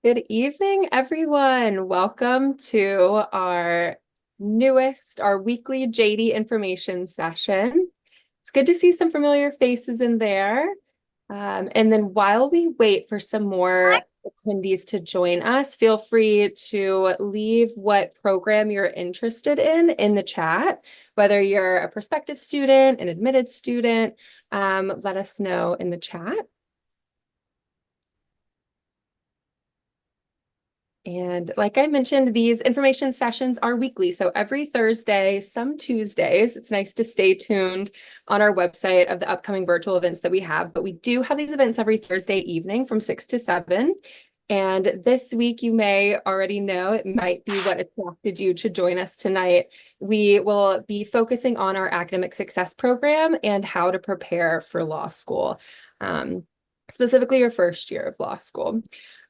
Good evening, everyone. Welcome to our weekly JD information session. It's good to see some familiar faces in there. And then while we wait for some more attendees to join us, feel free to leave what program you're interested in the chat, whether you're a prospective student, an admitted student, let us know in the chat. And like I mentioned, these information sessions are weekly. So every Thursday, some Tuesdays, it's nice to stay tuned on our website of the upcoming virtual events that we have. But we do have these events every Thursday evening from 6 to 7. And this week, you may already know, it might be what attracted you to join us tonight. We will be focusing on our academic success program and how to prepare for law school, specifically your first year of law school.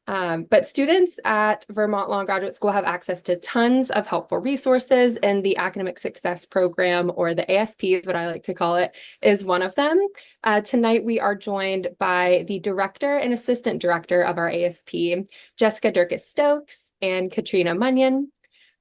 But students at Vermont Law and Graduate School have access to tons of helpful resources, and the Academic Success Program, or the ASP is what I like to call it, is one of them. Tonight, we are joined by the director and assistant director of our ASP, Jessica Durkis-Stokes and Katrina Munyon.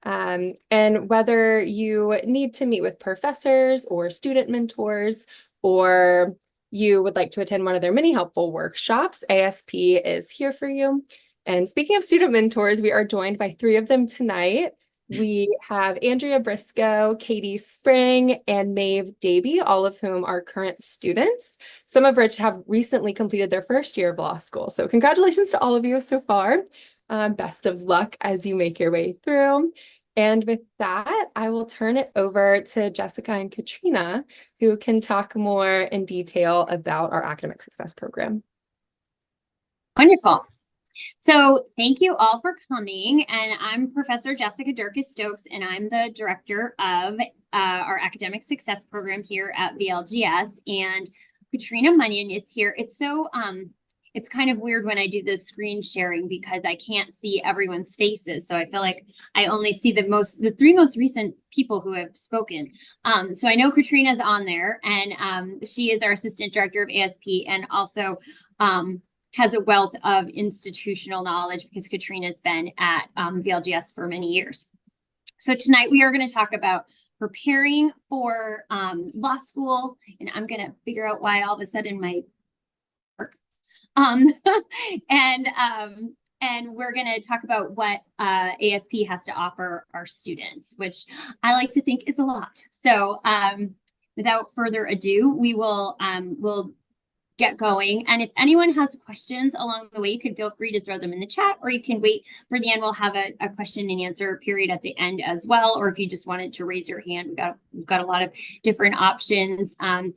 And whether you need to meet with professors or student mentors, or you would like to attend one of their many helpful workshops, ASP is here for you. And speaking of student mentors, we are joined by three of them tonight. We have Andrea Briscoe, Katie Spring, and Maeve Davey, all of whom are current students, some of which have recently completed their first year of law school. So congratulations to all of you so far. Best of luck as you make your way through. And with that, I will turn it over to Jessica and Katrina, who can talk more in detail about our academic success program. Wonderful. So thank you all for coming. And I'm Professor Jessica Durkis-Stokes, and I'm the director of our academic success program here at VLGS. And Katrina Munyon is here. It's kind of weird when I do the screen sharing because I can't see everyone's faces. So I feel like I only see the three most recent people who have spoken. So I know Katrina's on there, and she is our assistant director of ASP, and also has a wealth of institutional knowledge because Katrina's been at VLGS for many years. So tonight we are going to talk about preparing for law school, and I'm going to figure out why all of a sudden my work. And we're going to talk about what ASP has to offer our students, which I like to think is a lot. So without further ado, we'll get going. And if anyone has questions along the way, you can feel free to throw them in the chat, or you can wait for the end. We'll have a question and answer period at the end as well. Or if you just wanted to raise your hand, we've got a lot of different options. And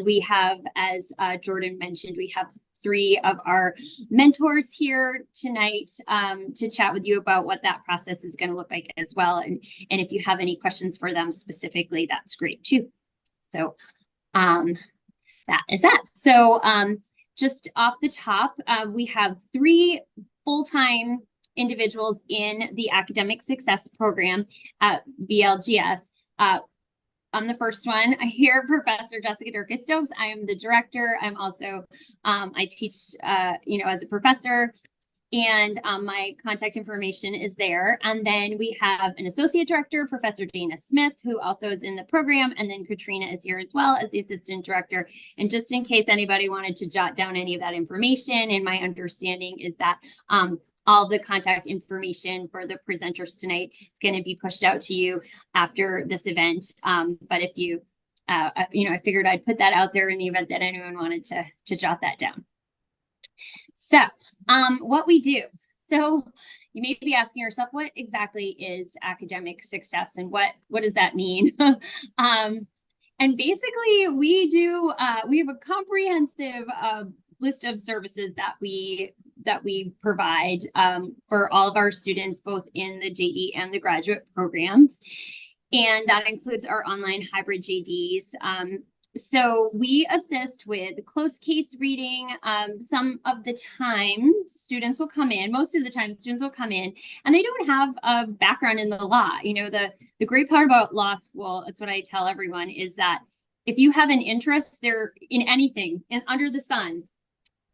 we have, as Jordan mentioned, we have three of our mentors here tonight to chat with you about what that process is going to look like as well. And if you have any questions for them specifically, that's great too. So that is that. So just off the top, we have three full-time individuals in the academic success program at VLGS. I'm the first one. I hear Professor Jessica Durkis-Stokes. I am the director. I'm also, I teach, as a professor, and my contact information is there. And then we have an associate director, Professor Dana Smith, who also is in the program. And then Katrina is here as well as the assistant director. And just in case anybody wanted to jot down any of that information, and my understanding is that all the contact information for the presenters tonight is going to be pushed out to you after this event. But if you, I figured I'd put that out there in the event that anyone wanted to jot that down. So what we do. So you may be asking yourself, what exactly is academic success and what does that mean? And basically we have a comprehensive list of services that we provide for all of our students, both in the JD and the graduate programs. And that includes our online hybrid JDs. So we assist with closed case reading. Some of the time students will come in, most of the time students will come in and they don't have a background in the law. You know, the great part about law school, that's what I tell everyone, is that if you have an interest there in anything and under the sun,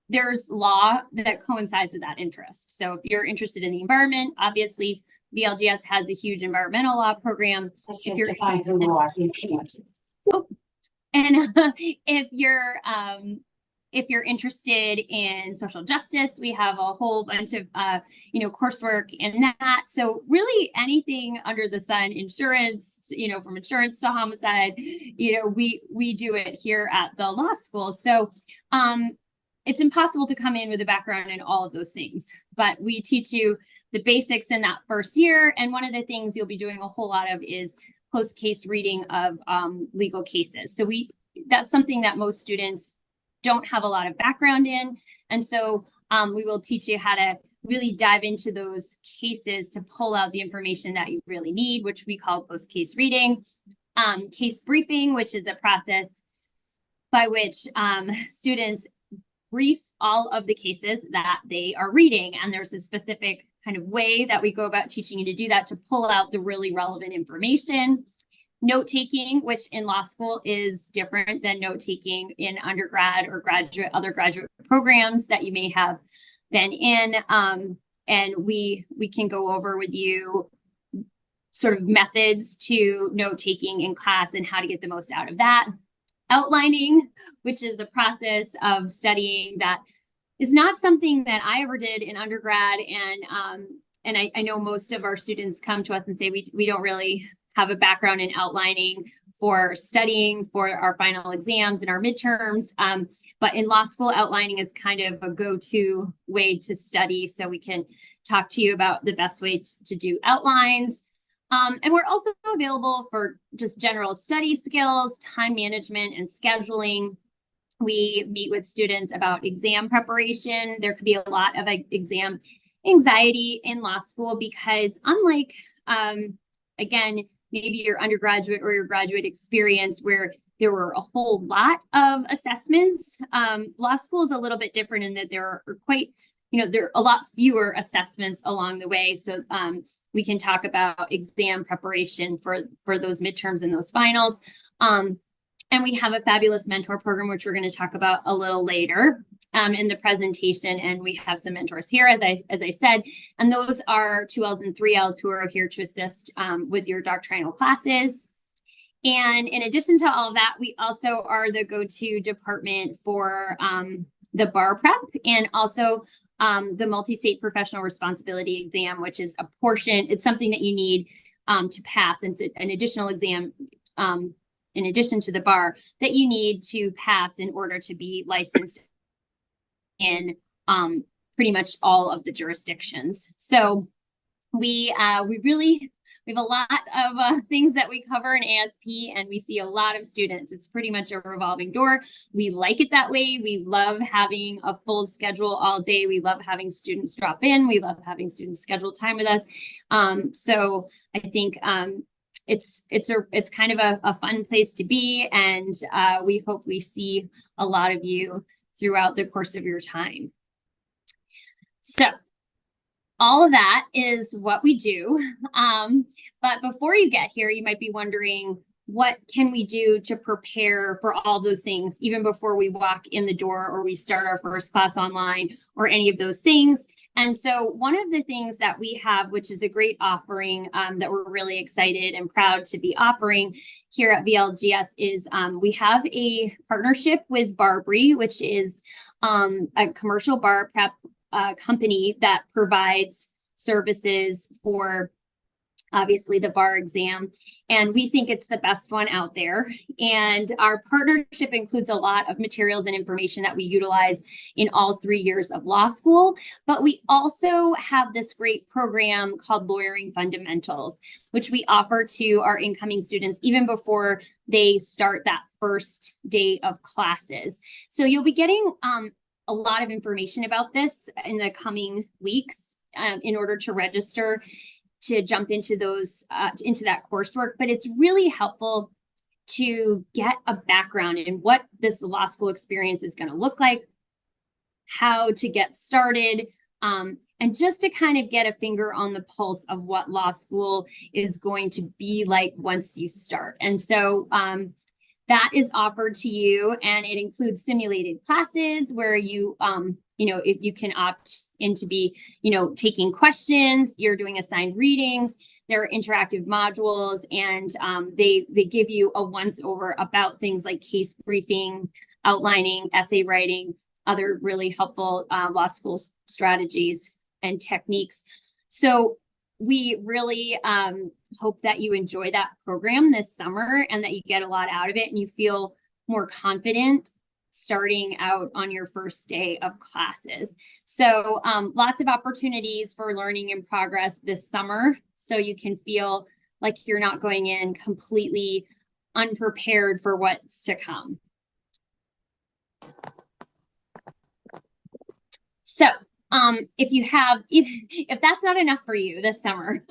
there's law that coincides with that interest. So if you're interested in the environment, obviously VLGS has a huge environmental law program. If you're and if you're interested in social justice, we have a whole bunch of coursework in that. So really anything under the sun, insurance, from insurance to homicide, we do it here at the law school. So it's impossible to come in with a background in all of those things, but we teach you the basics in that first year. And one of the things you'll be doing a whole lot of is post-case reading of legal cases. So that's something that most students don't have a lot of background in. And so we will teach you how to really dive into those cases to pull out the information that you really need, which we call post-case reading. Case briefing, which is a process by which students brief all of the cases that they are reading. And there's a specific kind of way that we go about teaching you to do that to pull out the really relevant information. Note-taking, which in law school is different than note-taking in undergrad or other graduate programs that you may have been in. And we can go over with you sort of methods to note-taking in class and how to get the most out of that. Outlining, which is the process of studying that is not something that I ever did in undergrad. And I know most of our students come to us and say, we don't really have a background in outlining for studying for our final exams and our midterms. But in law school, outlining is kind of a go-to way to study. So we can talk to you about the best ways to do outlines. And we're also available for just general study skills, time management, and scheduling. We meet with students about exam preparation. There could be a lot of exam anxiety in law school because unlike, again, maybe your undergraduate or your graduate experience where there were a whole lot of assessments, law school is a little bit different in that there are quite, there are a lot fewer assessments along the way. So we can talk about exam preparation for those midterms and those finals. And we have a fabulous mentor program, which we're going to talk about a little later in the presentation. And we have some mentors here, as I said, and those are 2Ls and 3Ls who are here to assist with your doctrinal classes. And in addition to all of that, we also are the go-to department for the bar prep and also the multi-state professional responsibility exam, which is a portion, it's something that you need to pass. It's an additional exam in addition to the bar that you need to pass in order to be licensed in pretty much all of the jurisdictions. So we have a lot of things that we cover in ASP, and we see a lot of students. It's pretty much a revolving door. We like it that way. We love having a full schedule all day. We love having students drop in. We love having students schedule time with us. So I think it's kind of a fun place to be, and we hope we see a lot of you throughout the course of your time. So all of that is what we do. But before you get here, you might be wondering, what can we do to prepare for all those things, even before we walk in the door or we start our first class online or any of those things? And so one of the things that we have, which is a great offering that we're really excited and proud to be offering here at VLGS, is we have a partnership with Barbary, which is a commercial bar prep company that provides services for obviously the bar exam. And we think it's the best one out there. And our partnership includes a lot of materials and information that we utilize in all 3 years of law school. But we also have this great program called Lawyering Fundamentals, which we offer to our incoming students even before they start that first day of classes. So you'll be getting a lot of information about this in the coming weeks in order to register to jump into into that coursework. But it's really helpful to get a background in what this law school experience is going to look like, how to get started, and just to kind of get a finger on the pulse of what law school is going to be like once you start. And so that is offered to you, and it includes simulated classes where you, if you can opt in to be, taking questions, you're doing assigned readings, there are interactive modules, and they give you a once over about things like case briefing, outlining, essay writing, other really helpful law school strategies and techniques. So we really hope that you enjoy that program this summer and that you get a lot out of it and you feel more confident starting out on your first day of classes. So lots of opportunities for learning in progress this summer, so you can feel like you're not going in completely unprepared for what's to come. So if that's not enough for you this summer,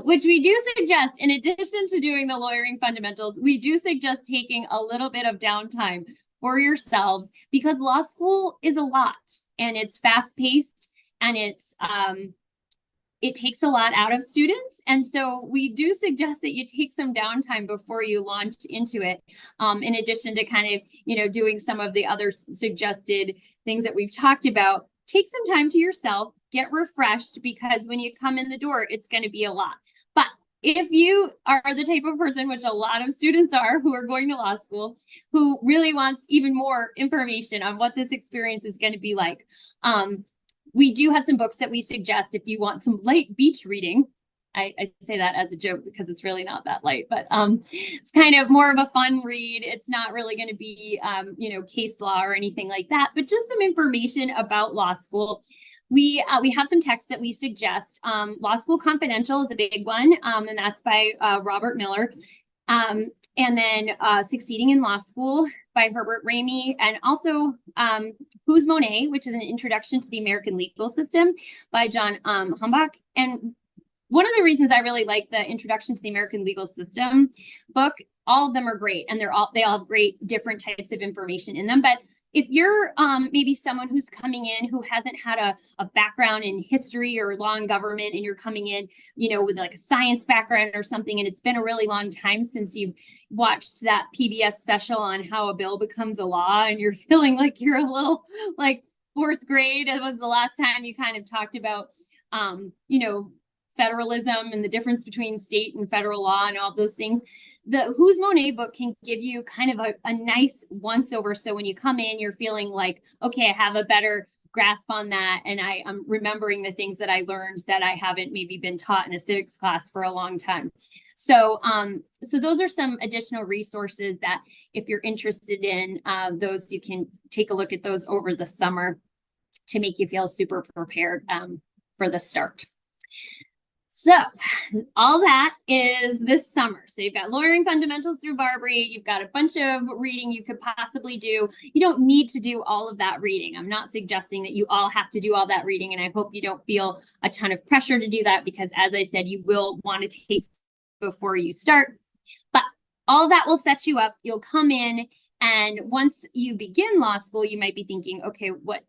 which we do suggest, in addition to doing the lawyering fundamentals, we do suggest taking a little bit of downtime for yourselves, because law school is a lot and it's fast paced and it takes a lot out of students. And so we do suggest that you take some downtime before you launch into it. In addition to kind of, doing some of the other suggested things that we've talked about. Take some time to yourself, get refreshed, because when you come in the door, it's going to be a lot. But if you are the type of person, which a lot of students are who are going to law school, who really wants even more information on what this experience is going to be like, we do have some books that we suggest if you want some light beach reading. I say that as a joke because it's really not that light, but it's kind of more of a fun read. It's not really going to be, case law or anything like that, but just some information about law school. We have some texts that we suggest. Law School Confidential is a big one, and that's by Robert Miller. And then Succeeding in Law School by Herbert Ramey, and also Who's Monet, which is an introduction to the American legal system by John Humbach. And one of the reasons I really like the Introduction to the American Legal System book, all of them are great, and they all have great different types of information in them. But if you're maybe someone who's coming in who hasn't had a background in history or law and government, and you're coming in, with like a science background or something, and it's been a really long time since you've watched that PBS special on how a bill becomes a law, and you're feeling like you're a little like fourth grade, it was the last time you kind of talked about, federalism and the difference between state and federal law and all those things. The Who's Monet book can give you kind of a nice once over. So when you come in, you're feeling like, okay, I have a better grasp on that. And I'm remembering the things that I learned that I haven't maybe been taught in a civics class for a long time. So, so those are some additional resources that if you're interested in those, you can take a look at those over the summer to make you feel super prepared for the start. So all that is this summer. So you've got lawyering fundamentals through Barbary. You've got a bunch of reading you could possibly do. You don't need to do all of that reading. I'm not suggesting that you all have to do all that reading. And I hope you don't feel a ton of pressure to do that, because as I said, you will want to take before you start. But all of that will set you up. You'll come in, and once you begin law school, you might be thinking, okay, what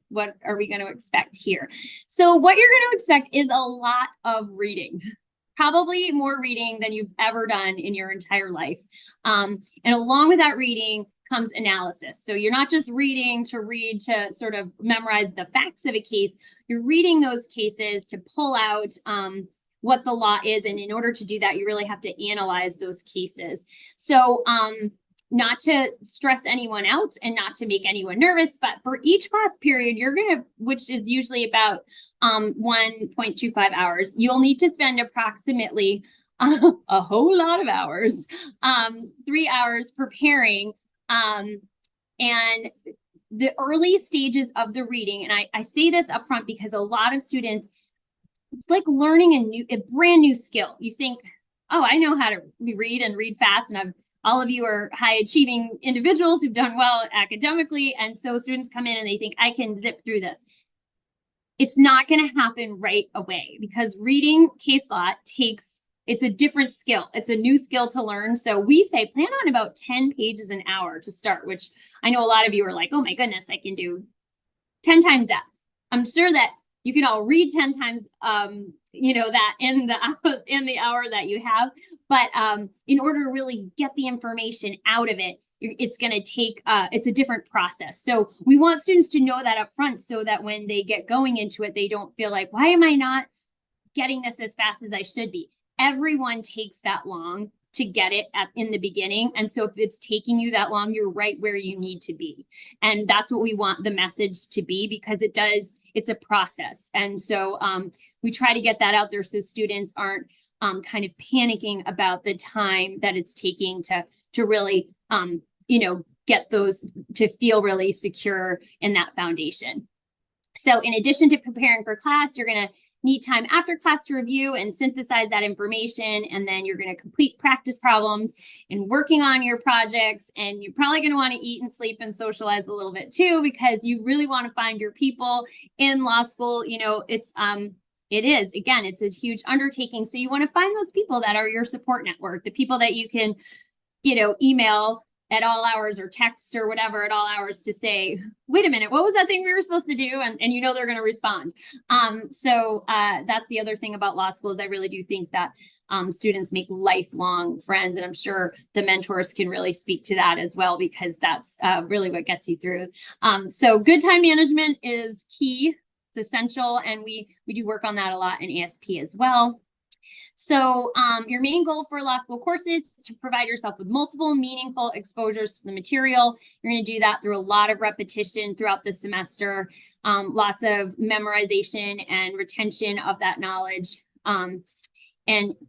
are we going to expect here? So what you're going to expect is a lot of reading, probably more reading than you've ever done in your entire life. And along with that reading comes analysis. So you're not just reading to read to sort of memorize the facts of a case. You're reading those cases to pull out what the law is. And in order to do that, you really have to analyze those cases. So not to stress anyone out and not to make anyone nervous, but for each class period, you're going to, which is usually about 1.25 hours, you'll need to spend approximately a whole lot of hours, 3 hours preparing. And the early stages of the reading, and I say this up front because a lot of students, it's like learning a brand new skill. You think, oh, I know how to read and read fast, and all of you are high achieving individuals who've done well academically. And so students come in and they think, I can zip through this. It's not going to happen right away, because reading case law it's a different skill. It's a new skill to learn. So we say plan on about 10 pages an hour to start, which I know a lot of you are like, oh my goodness, I can do 10 times that. I'm sure that you can all read 10 times, that in the hour that you have. But in order to really get the information out of it, it's going to take, it's a different process. So we want students to know that up front so that when they get going into it, they don't feel like, why am I not getting this as fast as I should be? Everyone takes that long to get it in the beginning. And so if it's taking you that long, you're right where you need to be. And that's what we want the message to be, because it's a process. And so we try to get that out there so students aren't kind of panicking about the time that it's taking to really, get those to feel really secure in that foundation. So in addition to preparing for class, you're going to need time after class to review and synthesize that information. And then you're going to complete practice problems and working on your projects. And you're probably going to want to eat and sleep and socialize a little bit too, because you really want to find your people in law school. It's a huge undertaking. So you want to find those people that are your support network, the people that you can, email at all hours or text or whatever at all hours to say, wait a minute, what was that thing we were supposed to do? And they're going to respond. So that's the other thing about law school is I really do think that students make lifelong friends. And I'm sure the mentors can really speak to that as well, because that's really what gets you through. So good time management is key. It's essential. And we do work on that a lot in ASP as well. So your main goal for law school courses is to provide yourself with multiple meaningful exposures to the material. You're going to do that through a lot of repetition throughout the semester, lots of memorization and retention of that knowledge, and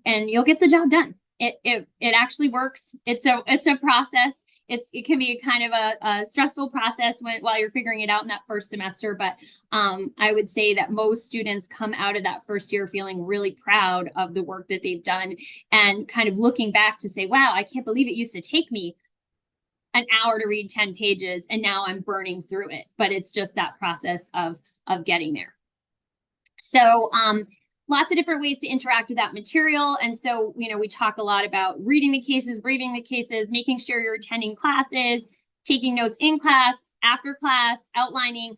you'll get the job done. It actually works. It's a process. It can be kind of a stressful process while you're figuring it out in that first semester. But I would say that most students come out of that first year feeling really proud of the work that they've done and kind of looking back to say, wow, I can't believe it used to take me an hour to read 10 pages and now I'm burning through it. But it's just that process of getting there. So lots of different ways to interact with that material. And so, we talk a lot about reading the cases, briefing the cases, making sure you're attending classes, taking notes in class, after class, outlining.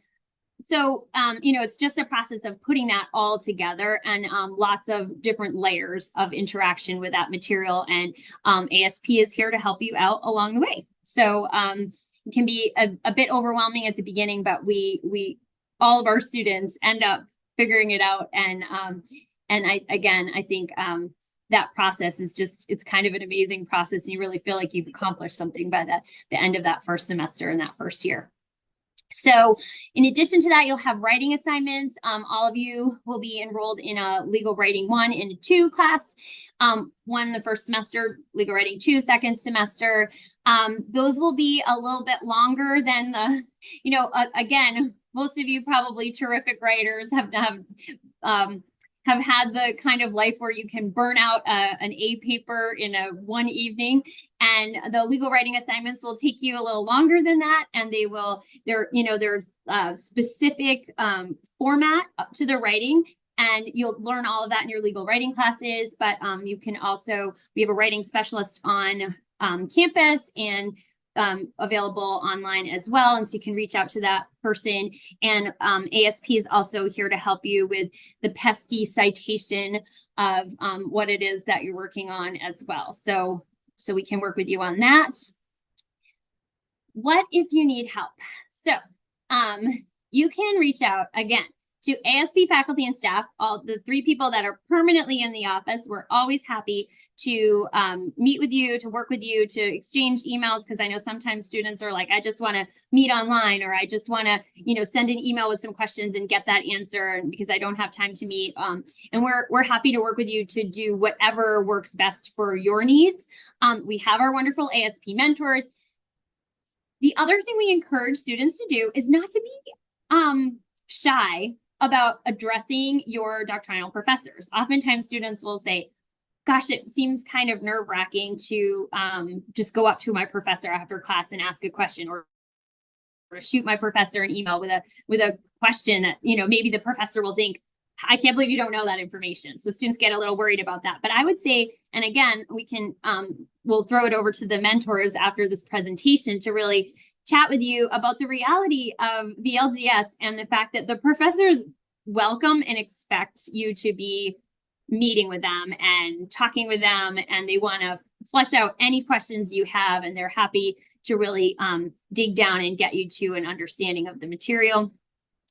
So, it's just a process of putting that all together and lots of different layers of interaction with that material. And ASP is here to help you out along the way. So it can be a bit overwhelming at the beginning, but we all of our students end up figuring it out. And I think that process is it's kind of an amazing process. And you really feel like you've accomplished something by the end of that first semester and that first year. So in addition to that, you'll have writing assignments. All of you will be enrolled in a legal writing 1 and 2 class. 1 the first semester, legal writing 2, second semester. Those will be a little bit longer than again, most of you probably terrific writers have had the kind of life where you can burn out an A paper in one evening, and the legal writing assignments will take you a little longer than that. And they're specific format to the writing, and you'll learn all of that in your legal writing classes. But you can also, we have a writing specialist on campus and available online as well. And so you can reach out to that person. And ASP is also here to help you with the pesky citation of what it is that you're working on as well. So we can work with you on that. What if you need help? So you can reach out again to ASP faculty and staff, all the 3 people that are permanently in the office. We're always happy to meet with you, to work with you, to exchange emails, because I know sometimes students are like, I just want to meet online, or I just want to, send an email with some questions and get that answer because I don't have time to meet. And we're happy to work with you to do whatever works best for your needs. We have our wonderful ASP mentors. The other thing we encourage students to do is not to be shy about addressing your doctrinal professors. Oftentimes students will say, gosh, it seems kind of nerve-wracking to just go up to my professor after class and ask a question, or shoot my professor an email with a question that, maybe the professor will think, I can't believe you don't know that information. So students get a little worried about that. But I would say, and again, we can, we'll throw it over to the mentors after this presentation to really chat with you about the reality of the LGS and the fact that the professors welcome and expect you to be meeting with them and talking with them, and they want to flesh out any questions you have, and they're happy to really dig down and get you to an understanding of the material.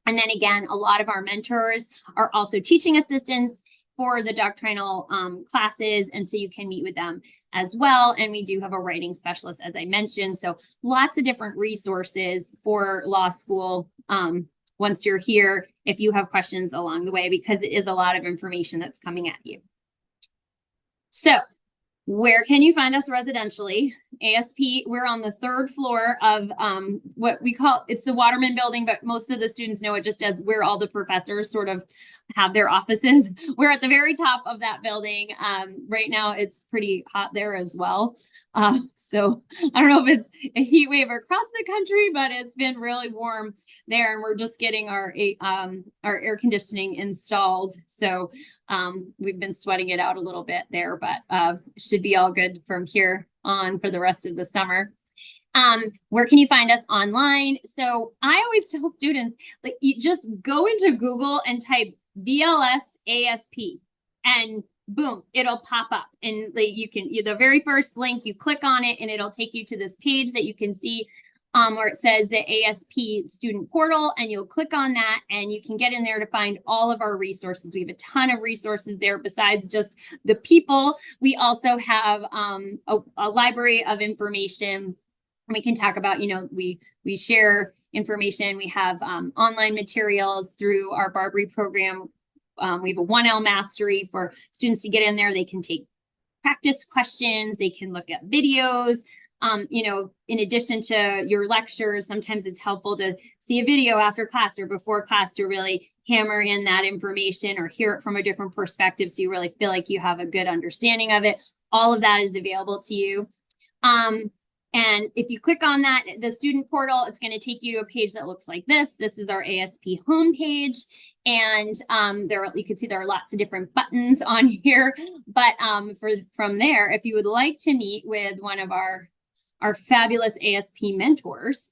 And then again, a lot of our mentors are also teaching assistants for the doctrinal classes. And so you can meet with them as well. And we do have a writing specialist, as I mentioned. So lots of different resources for law school once you're here, if you have questions along the way, because it is a lot of information that's coming at you. So where can you find us residentially? ASP, we're on the 3rd floor of what we call, it's the Waterman building, but most of the students know it just as where all the professors sort of have their offices. We're at the very top of that building. Right now it's pretty hot there as well. So I don't know if it's a heat wave across the country, but it's been really warm there, and we're just getting our air conditioning installed. So we've been sweating it out a little bit there, but should be all good from here on for the rest of the summer. Where can you find us online? So I always tell students, like, you just go into Google and type VLS ASP, and boom, it'll pop up. And like, you can, the very first link, you click on it and it'll take you to this page that you can see where it says the ASP student portal, and you'll click on that and you can get in there to find all of our resources. We have a ton of resources there besides just the people. We also have a library of information. We can talk about, we share information. We have online materials through our Barbary program. We have a 1L mastery for students to get in there. They can take practice questions. They can look at videos. In addition to your lectures, sometimes it's helpful to see a video after class or before class to really hammer in that information or hear it from a different perspective, so you really feel like you have a good understanding of it. All of that is available to you. And if you click on that, the student portal, it's going to take you to a page that looks like this. This is our ASP homepage. And you can see there are lots of different buttons on here. But from there, if you would like to meet with one of our fabulous ASP mentors,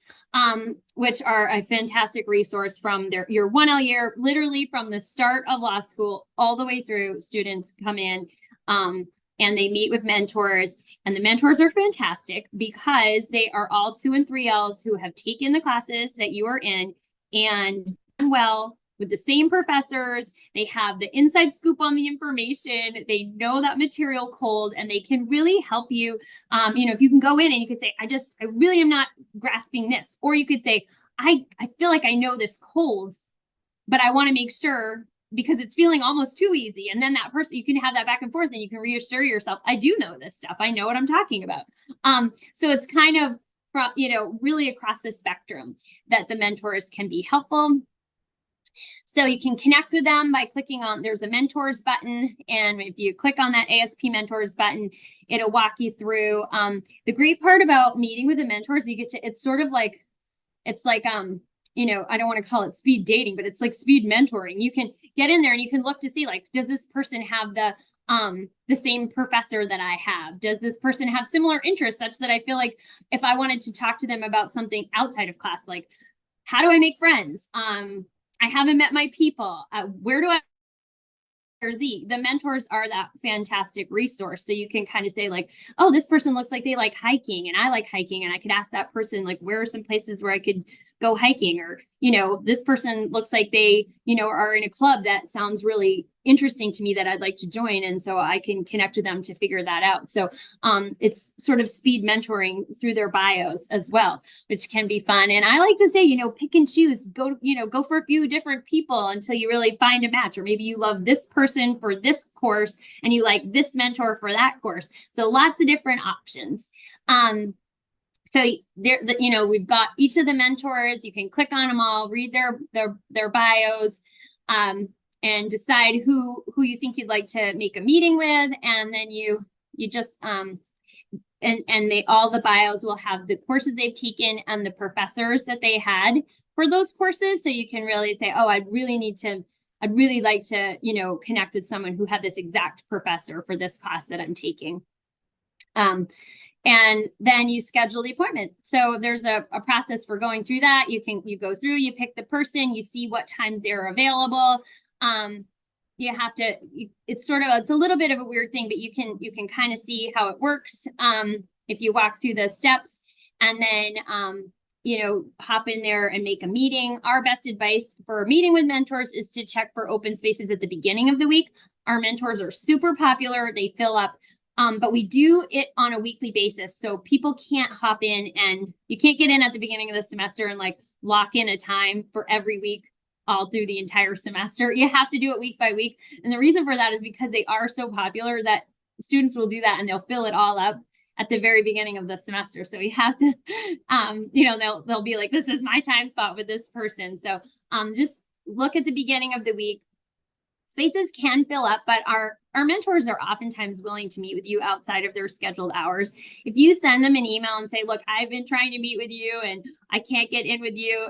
which are a fantastic resource from your 1L year, literally from the start of law school all the way through, students come in and they meet with mentors. And the mentors are fantastic because they are all 2 and 3Ls who have taken the classes that you are in and done well with the same professors. They have the inside scoop on the information. They know that material cold, and they can really help you. If you can go in and you could say, I really am not grasping this. Or you could say, I feel like I know this cold, but I want to make sure, because it's feeling almost too easy. And then that person, you can have that back and forth, and you can reassure yourself, I do know this stuff. I know what I'm talking about. So it's kind of from, really across the spectrum that the mentors can be helpful. So you can connect with them by clicking on, there's a mentors button. And if you click on that ASP mentors button, it'll walk you through. The great part about meeting with the mentors, it's sort of like, I don't want to call it speed dating, but it's like speed mentoring. You can get in there and you can look to see, like, does this person have the same professor that I have? Does this person have similar interests such that I feel like if I wanted to talk to them about something outside of class, like, how do I make friends? I haven't met my people. Where do I or Z? The mentors are that fantastic resource. So you can kind of say, like, oh, this person looks like they like hiking and I like hiking. And I could ask that person, like, where are some places where I could go hiking? Or, this person looks like they, are in a club that sounds really interesting to me that I'd like to join. And so I can connect with them to figure that out. So it's sort of speed mentoring through their bios as well, which can be fun. And I like to say, pick and choose, go for a few different people until you really find a match. Or maybe you love this person for this course and you like this mentor for that course. So lots of different options. So there, we've got each of the mentors. You can click on them all, read their bios, and decide who you think you'd like to make a meeting with, and then you just and all the bios will have the courses they've taken and the professors that they had for those courses. So you can really say, oh, I'd really like to connect with someone who had this exact professor for this class that I'm taking. And then you schedule the appointment. So there's a process for going through that. You go through, you pick the person, you see what times they're available. You have to, it's a little bit of a weird thing, but you can kind of see how it works. If you walk through the steps, and then, you know, hop in there and make a meeting. Our best advice for a meeting with mentors is to check for open spaces at the beginning of the week. Our mentors are super popular. They fill up, but we do it on a weekly basis. So people can't hop in, and you can't get in at the beginning of the semester and like lock in a time for every week all through the entire semester. You have to do it week by week. And the reason for that is because they are so popular that students will do that and they'll fill it all up at the very beginning of the semester. So we have to, you know, they'll be like, this is my time spot with this person. So just look at the beginning of the week. Spaces can fill up, but our mentors are oftentimes willing to meet with you outside of their scheduled hours. If you send them an email and say, look, I've been trying to meet with you and I can't get in with you,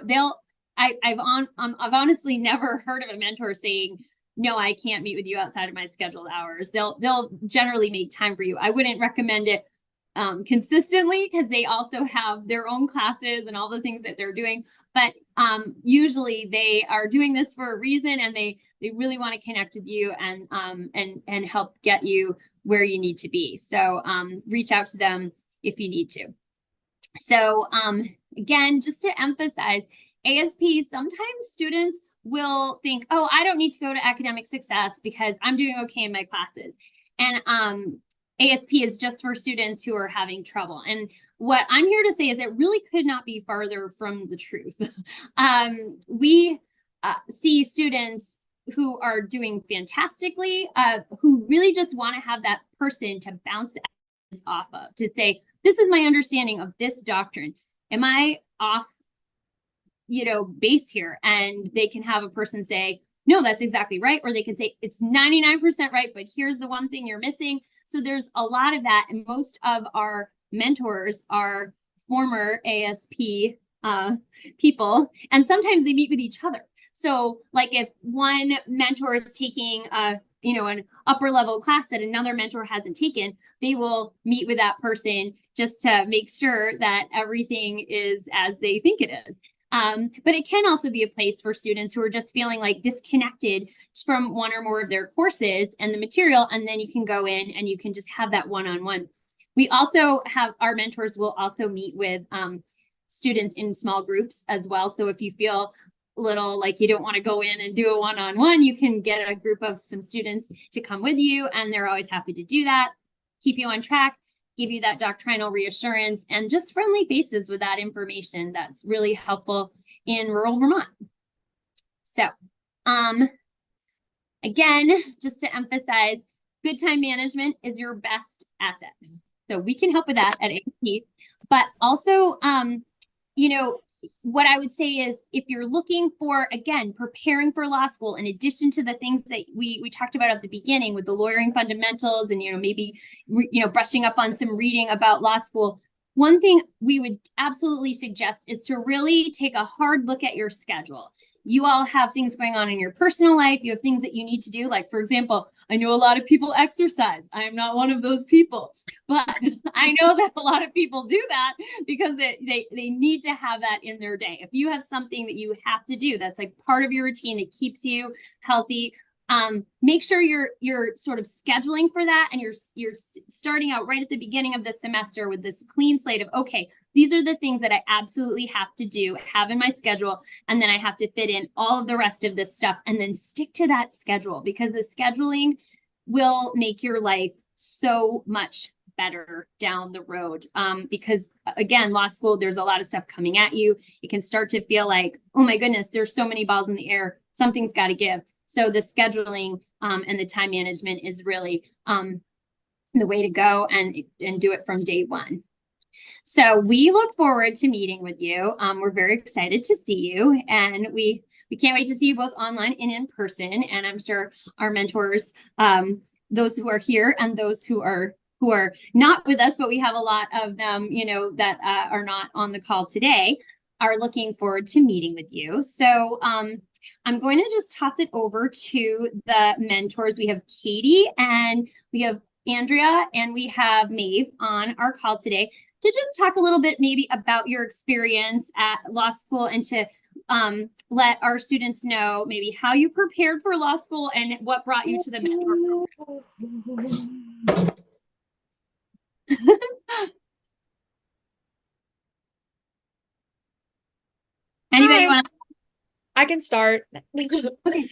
I've honestly never heard of a mentor saying, no, I can't meet with you outside of my scheduled hours. They'll generally make time for you. I wouldn't recommend it consistently because they also have their own classes and all the things that they're doing. But usually they are doing this for a reason, and they really want to connect with you and help get you where you need to be. So reach out to them if you need to. So again, just to emphasize, ASP, sometimes students will think, oh, I don't need to go to academic success because I'm doing okay in my classes. And ASP is just for students who are having trouble. And what I'm here to say is it really could not be farther from the truth. We see students who are doing fantastically, who really just want to have that person to bounce off of, to say, this is my understanding of this doctrine. Am I off, you know, base here? And they can have a person say, no, that's exactly right. Or they can say, it's 99% right, but here's the one thing you're missing. So there's a lot of that. And most of our mentors are former ASP people, and sometimes they meet with each other. So like if one mentor is taking you know, an upper level class that another mentor hasn't taken, they will meet with that person just to make sure that everything is as they think it is. But it can also be a place for students who are just feeling like disconnected from one or more of their courses and the material, and then you can go in and you can just have that one-on-one. We also have, our mentors will also meet with students in small groups as well. So if you feel a little like you don't want to go in and do a one-on-one, you can get a group of some students to come with you, and they're always happy to do that, keep you on track, give you that doctrinal reassurance, and just friendly faces with that information. That's really helpful in rural Vermont. So again, just to emphasize, good time management is your best asset. So we can help with that at ASP, but also, you know, what I would say is if you're looking for, again, preparing for law school, in addition to the things that we talked about at the beginning with the lawyering fundamentals and, you know, maybe, you know, brushing up on some reading about law school, one thing we would absolutely suggest is to really take a hard look at your schedule. You all have things going on in your personal life. You have things that you need to do. Like, for example, I know a lot of people exercise. I am not one of those people, but I know that a lot of people do that because they need to have that in their day. If you have something that you have to do, that's like part of your routine that keeps you healthy, make sure you're sort of scheduling for that, and you're starting out right at the beginning of the semester with this clean slate of, okay, these are the things that I absolutely have to do, have in my schedule, and then I have to fit in all of the rest of this stuff, and then stick to that schedule, because the scheduling will make your life so much better down the road. Because again, law school, there's a lot of stuff coming at you. It can start to feel like, oh my goodness, there's so many balls in the air. Something's got to give. So the scheduling and the time management is really the way to go, and do it from day one. So we look forward to meeting with you. We're very excited to see you, and we can't wait to see you both online and in person. And I'm sure our mentors, those who are here and those who are not with us, but we have a lot of them, you know, that are not on the call today, are looking forward to meeting with you. So I'm going to just toss it over to the mentors. We have Katie, and we have Andrea, and we have Maeve on our call today to just talk a little bit maybe about your experience at law school, and to let our students know maybe how you prepared for law school and what brought you to the mentor program. Anybody Hi, want to? I can start. Okay.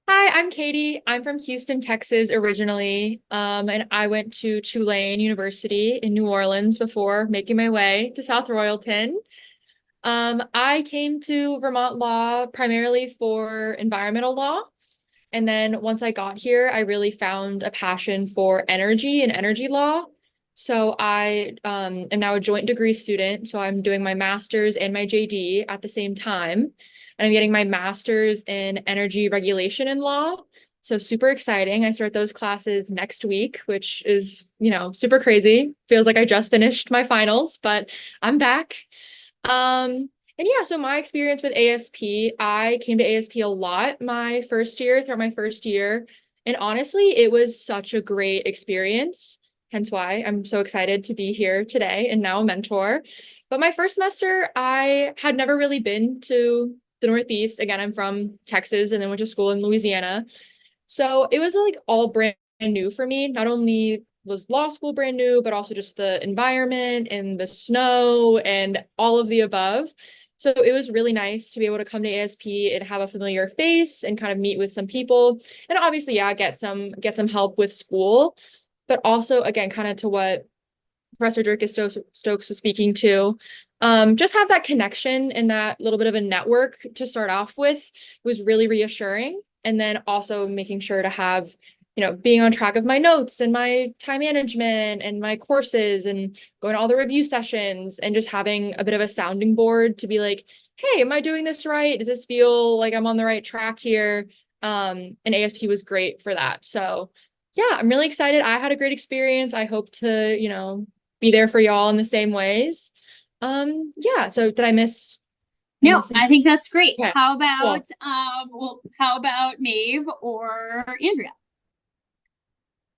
Hi, I'm Katie. I'm from Houston, Texas originally. And I went to Tulane University in New Orleans before making my way to South Royalton. I came to Vermont Law primarily for environmental law. And then once I got here, I really found a passion for energy and energy law. So I am now a joint degree student. So I'm doing my master's and my JD at the same time. And I'm getting my master's in energy regulation and law. So super exciting. I start those classes next week, which is, super crazy. Feels like I just finished my finals, but I'm back. And yeah, so my experience with ASP, I came to ASP a lot my first year, throughout my first year. And honestly, it was such a great experience. Hence why I'm so excited to be here today and now a mentor. But my first semester, I had never really been to the Northeast. Again, I'm from Texas and then went to school in Louisiana. So it was like all brand new for me. Not only was law school brand new, but also just the environment and the snow and all of the above. So it was really nice to be able to come to ASP and have a familiar face and kind of meet with some people. And obviously, yeah, get some help with school, but also again, kind of to what Professor Stokes was speaking to. Just have that connection and that little bit of a network to start off with was really reassuring. And then also making sure to have, being on track of my notes and my time management and my courses and going to all the review sessions and just having a bit of a sounding board to be like, hey, am I doing this right? Does this feel like I'm on the right track here? And ASP was great for that. So yeah, I'm really excited. I had a great experience. I hope to, be there for y'all in the same ways. Yeah, so did I miss No, anything? I think that's great. Okay, How cool. about how about Maeve or Andrea?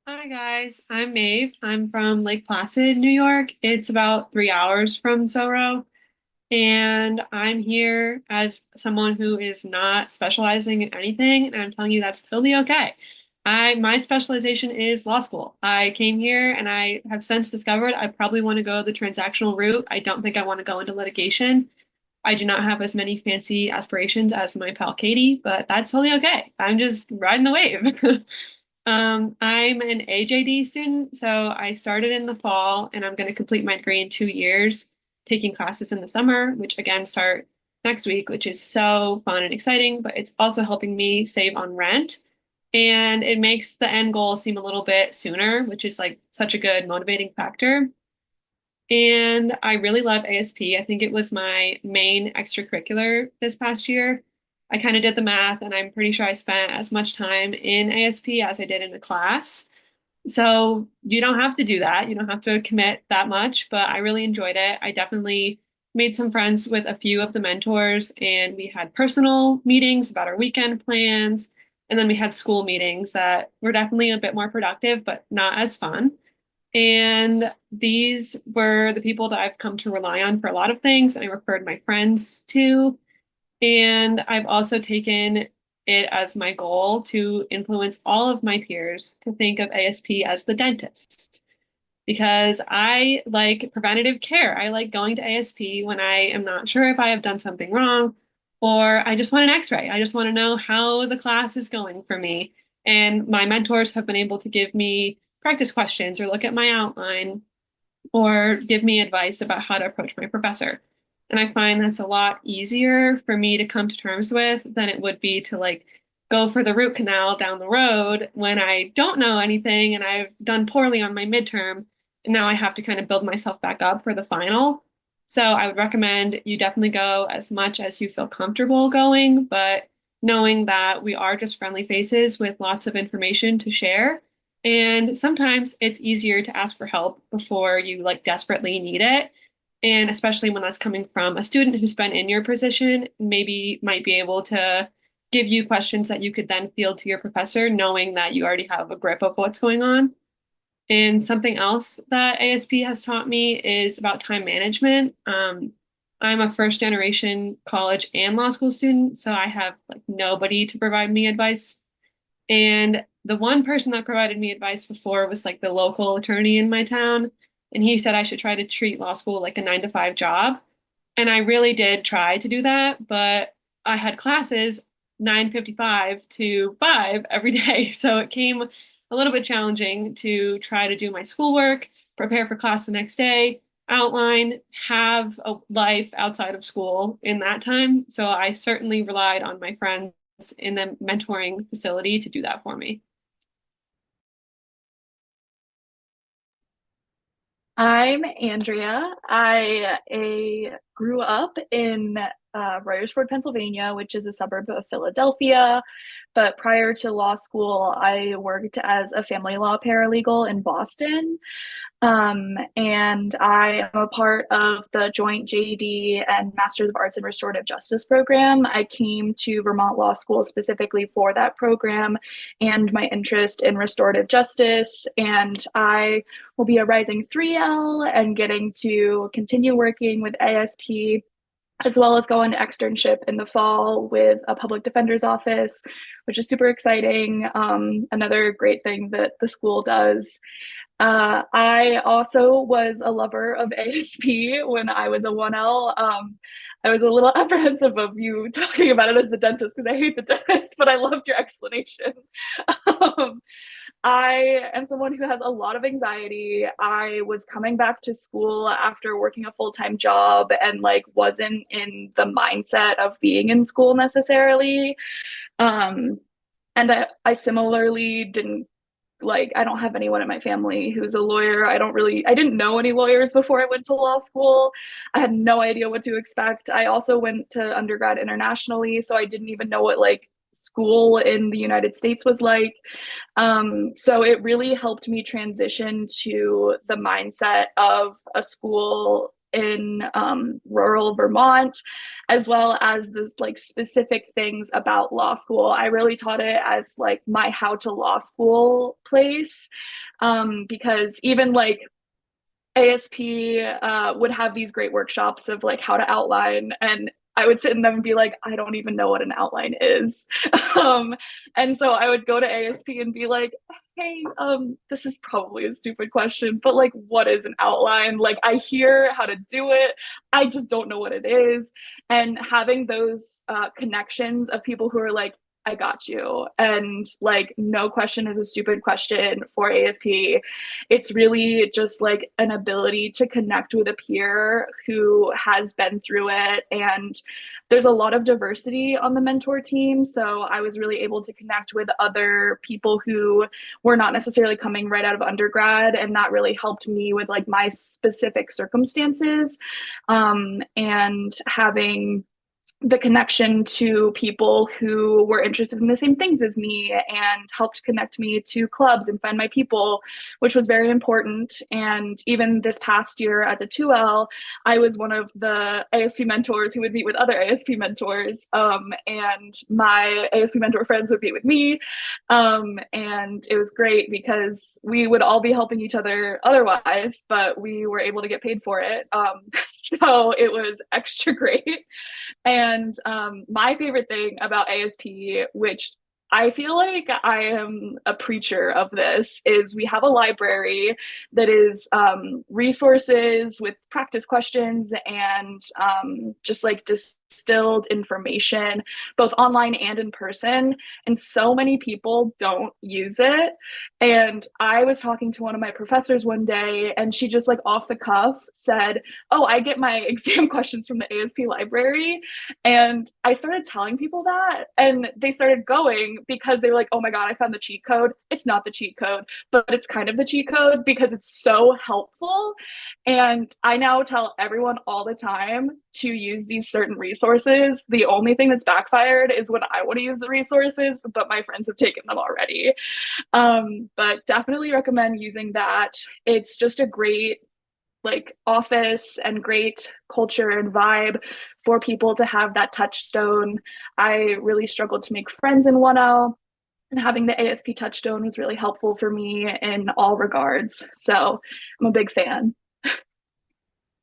Hi guys, I'm Maeve. I'm from Lake Placid, New York. It's about 3 hours from Soro, and I'm here as someone who is not specializing in anything, and I'm telling you that's totally okay. My specialization is law school. I came here and I have since discovered I probably want to go the transactional route. I don't think I want to go into litigation. I do not have as many fancy aspirations as my pal Katie, but that's totally okay. I'm just riding the wave. I'm an AJD student, so I started in the fall and I'm going to complete my degree in 2 years, taking classes in the summer, which again start next week, which is so fun and exciting, but it's also helping me save on rent. And it makes the end goal seem a little bit sooner, which is like such a good motivating factor. And I really love ASP. I think it was my main extracurricular this past year. I kind of did the math, and I'm pretty sure I spent as much time in ASP as I did in a class. So you don't have to do that. You don't have to commit that much, but I really enjoyed it. I definitely made some friends with a few of the mentors, and we had personal meetings about our weekend plans. And then we had school meetings that were definitely a bit more productive, but not as fun. And these were the people that I've come to rely on for a lot of things, and I referred my friends to. And I've also taken it as my goal to influence all of my peers to think of ASP as the dentist because I like preventative care. I like going to ASP when I am not sure if I have done something wrong or I just want an x-ray. I just want to know how the class is going for me. And my mentors have been able to give me practice questions or look at my outline or give me advice about how to approach my professor. And I find that's a lot easier for me to come to terms with than it would be to like go for the root canal down the road when I don't know anything and I've done poorly on my midterm. And now I have to kind of build myself back up for the final. So I would recommend you definitely go as much as you feel comfortable going, but knowing that we are just friendly faces with lots of information to share and sometimes it's easier to ask for help before you like desperately need it. And especially when that's coming from a student who's been in your position, maybe might be able to give you questions that you could then field to your professor, knowing that you already have a grip of what's going on. And something else that ASP has taught me is about time management. I'm a first generation college and law school student, so I have like nobody to provide me advice and the one person that provided me advice before was like the local attorney in my town. And he said I should try to treat law school like a 9 to 5 job. And I really did try to do that, but I had classes 9:55 to 5 every day. So it came a little bit challenging to try to do my schoolwork, prepare for class the next day, outline, have a life outside of school in that time. So I certainly relied on my friends in the mentoring facility to do that for me. I'm Andrea. I grew up in Royersford, Pennsylvania, which is a suburb of Philadelphia. But prior to law school, I worked as a family law paralegal in Boston. And I am a part of the joint JD and Masters of Arts in Restorative Justice program. I came to Vermont Law School specifically for that program and my interest in restorative justice. And I will be a rising 3L and getting to continue working with ASP, as well as go on externship in the fall with a public defender's office, which is super exciting. Another great thing that the school does. I also was a lover of ASP when I was a 1L. I was a little apprehensive of you talking about it as the dentist because I hate the dentist, but I loved your explanation. um, I am someone who has a lot of anxiety. I was coming back to school after working a full-time job and like wasn't in the mindset of being in school necessarily. Um, and I similarly didn't like, I don't have anyone in my family who's a lawyer. I didn't know any lawyers before I went to law school. I had no idea what to expect. I also went to undergrad internationally, so I didn't even know what like school in the United States was like. So it really helped me transition to the mindset of a school in rural Vermont, as well as the like specific things about law school. I really taught it as like my how to law school place, because even like ASP would have these great workshops of like how to outline, and I would sit in them and be like, I don't even know what an outline is. And so I would go to ASP and be like, hey, this is probably a stupid question, but like, what is an outline? Like, I hear how to do it. I just don't know what it is. And having those connections of people who are like, I got you. And like, no question is a stupid question for ASP. It's really just like an ability to connect with a peer who has been through it. And there's a lot of diversity on the mentor team. So I was really able to connect with other people who were not necessarily coming right out of undergrad. And that really helped me with like my specific circumstances. And having the connection to people who were interested in the same things as me and helped connect me to clubs and find my people, which was very important. And even this past year as a 2L, I was one of the ASP mentors who would meet with other ASP mentors, and my ASP mentor friends would meet with me. And it was great because we would all be helping each other otherwise, but we were able to get paid for it. So it was extra great. And my favorite thing about ASP, which I feel like I am a preacher of this, is we have a library that is resources with practice questions and just like distilled information, both online and in person. And so many people don't use it. And I was talking to one of my professors one day, and she just like off the cuff said, oh, I get my exam questions from the ASP library. And I started telling people that, and they started going because they were like, oh my God, I found the cheat code. It's not the cheat code, but it's kind of the cheat code because it's so helpful. And I now tell everyone all the time to use these certain resources. The only thing that's backfired is when I want to use the resources, but my friends have taken them already. But definitely recommend using that. It's just a great like office and great culture and vibe for people to have that touchstone. I really struggled to make friends in 1L, and having the ASP touchstone was really helpful for me in all regards. So I'm a big fan.